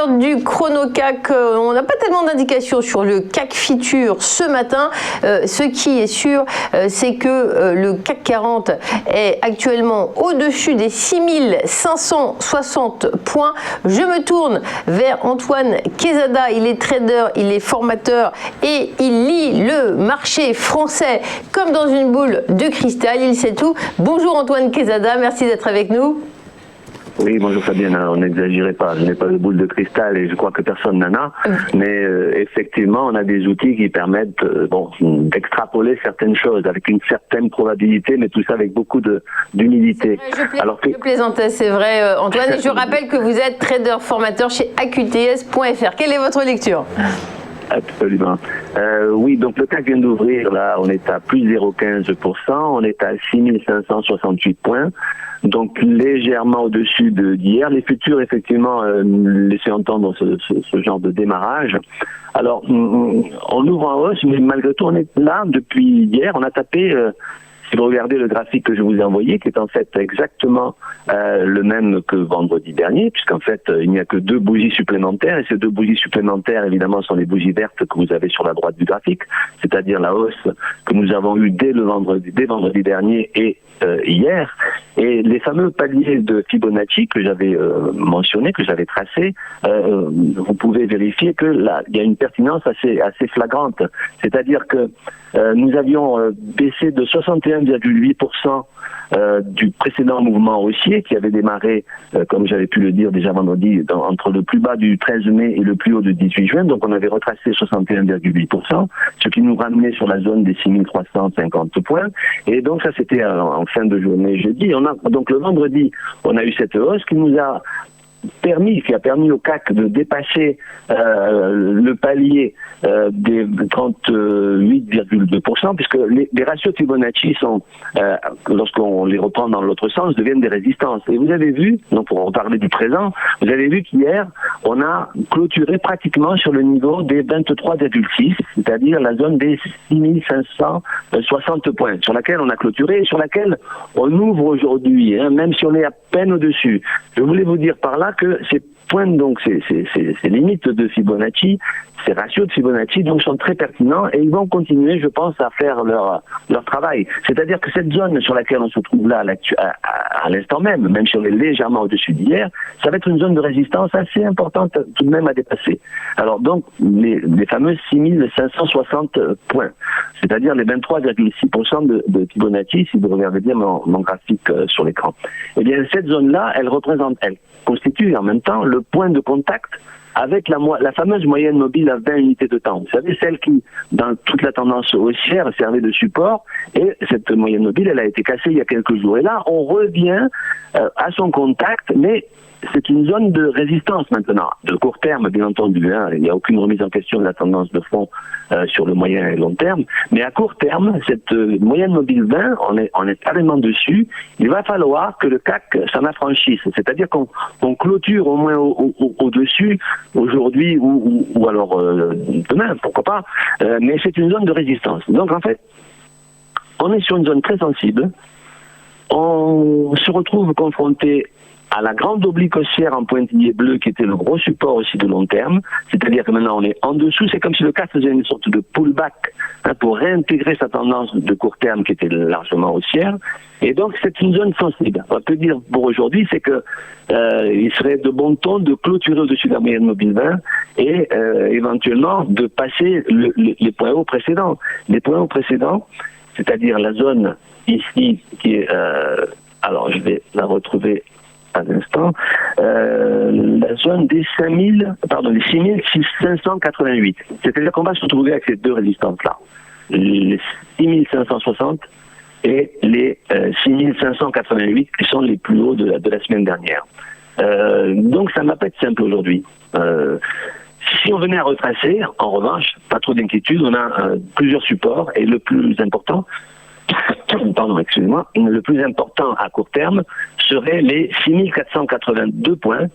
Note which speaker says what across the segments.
Speaker 1: l'heure du chrono CAC. On n'a pas tellement d'indications sur le CAC Futur ce matin. Ce qui est sûr, c'est que le CAC 40 est actuellement au-dessus des 6560 points. Je me tourne vers Antoine Quezada. Il est trader, il est formateur et il lit le marché français comme dans une boule de cristal. Il sait tout. Bonjour Antoine Quezada, merci d'être avec nous.
Speaker 2: Oui, bonjour Fabienne, on n'exagérait pas, je n'ai pas de boule de cristal et je crois que personne n'en a, mais effectivement on a des outils qui permettent d'extrapoler certaines choses avec une certaine probabilité, mais tout ça avec beaucoup d'humilité.
Speaker 1: Je plaisantais, c'est vrai Antoine, et je rappelle que vous êtes trader formateur chez AQTS.fr. Quelle est votre lecture ?
Speaker 2: Absolument. Oui, donc le CAC vient d'ouvrir, là on est à plus 0,15%, on est à 6568 points. Donc légèrement au-dessus d'hier. Les futurs, effectivement, laissaient entendre ce genre de démarrage. Alors, on ouvre en hausse, mais malgré tout, on est là depuis hier. On a tapé, si vous regardez le graphique que je vous ai envoyé, qui est en fait exactement le même que vendredi dernier, puisqu'en fait, il n'y a que 2 bougies supplémentaires. Et ces 2 bougies supplémentaires, évidemment, sont les bougies vertes que vous avez sur la droite du graphique, c'est-à-dire la hausse que nous avons eue dès vendredi dernier et hier, et les fameux paliers de Fibonacci que j'avais mentionné, que j'avais tracé, vous pouvez vérifier que là, il y a une pertinence assez flagrante. C'est-à-dire que nous avions baissé de 61,8% du précédent mouvement haussier qui avait démarré, comme j'avais pu le dire déjà vendredi, entre le plus bas du 13 mai et le plus haut du 18 juin. Donc on avait retracé 61,8%, ce qui nous ramenait sur la zone des 6350 points. Et donc ça c'était en fin de journée jeudi. Donc le vendredi, on a eu cette hausse qui a permis au CAC de dépasser le palier des 38,2%, puisque les ratios Fibonacci sont, lorsqu'on les reprend dans l'autre sens, deviennent des résistances. Et vous avez vu, donc pour reparler du présent, vous avez vu qu'hier, on a clôturé pratiquement sur le niveau des 23,6, c'est-à-dire la zone des 6560 points, sur laquelle on a clôturé et sur laquelle on ouvre aujourd'hui, même si on est à peine au-dessus. Je voulais vous dire par là que ces points, donc ces limites de Fibonacci, ces ratios de Fibonacci donc sont très pertinents et ils vont continuer, je pense, à faire leur travail. C'est-à-dire que cette zone sur laquelle on se trouve là à l'instant même si on est légèrement au-dessus d'hier, ça va être une zone de résistance assez importante tout de même à dépasser. Alors donc les fameux 6560 points, c'est-à-dire les 23,6% de Fibonacci, si vous regardez bien mon graphique sur l'écran. Eh bien cette zone-là, elle constitue en même temps le point de contact avec la fameuse moyenne mobile à 20 unités de temps. Vous savez, celle qui, dans toute la tendance haussière, servait de support, et cette moyenne mobile, elle a été cassée il y a quelques jours. Et là, on revient à son contact, mais c'est une zone de résistance maintenant, de court terme bien entendu. Il n'y a aucune remise en question de la tendance de fond sur le moyen et long terme, mais à court terme, cette moyenne mobile 20, on est carrément dessus. Il va falloir que le CAC s'en affranchisse, c'est-à-dire qu'on clôture au moins au-dessus aujourd'hui ou alors demain, pourquoi pas, mais c'est une zone de résistance. Donc en fait, on est sur une zone très sensible, on se retrouve confronté à la grande oblique haussière en pointillé bleu qui était le gros support aussi de long terme, c'est-à-dire que maintenant on est en dessous, c'est comme si le CAC faisait une sorte de pullback pour réintégrer sa tendance de court terme qui était largement haussière, et donc c'est une zone sensible. On peut dire pour aujourd'hui, c'est que il serait de bon ton de clôturer au-dessus de la moyenne mobile 20 et éventuellement de passer les points hauts précédents. Les points hauts précédents, c'est-à-dire la zone ici qui est, alors je vais la retrouver à l'instant, la zone des 6588. C'est-à-dire qu'on va se retrouver avec ces 2 résistances-là. Les 6560 et les 6588 qui sont les plus hauts de la semaine dernière. Donc ça ne va pas être simple aujourd'hui. Si on venait à retracer, en revanche, pas trop d'inquiétude, on a plusieurs supports et le plus important, le plus important à court terme serait les 6482 points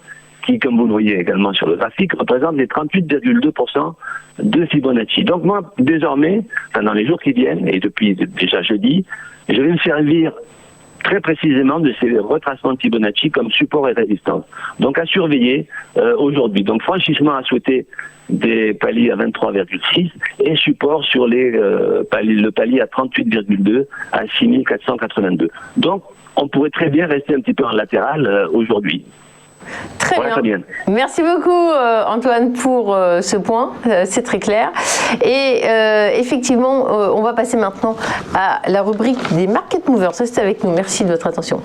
Speaker 2: qui, comme vous le voyez également sur le graphique, représentent les 38,2% de Fibonacci. Donc moi, désormais, dans les jours qui viennent, et depuis déjà jeudi, je vais me servir très précisément de ces retracements de Fibonacci comme support et résistance. Donc à surveiller aujourd'hui. Donc franchissement à souhaiter des paliers à 23,6 et support sur le palier à 38,2 à 6482. Donc on pourrait très bien rester un petit peu en latéral aujourd'hui.
Speaker 1: Très bien. Merci beaucoup Antoine pour ce point, c'est très clair. Et effectivement, on va passer maintenant à la rubrique des Market Movers. Restez avec nous, merci de votre attention.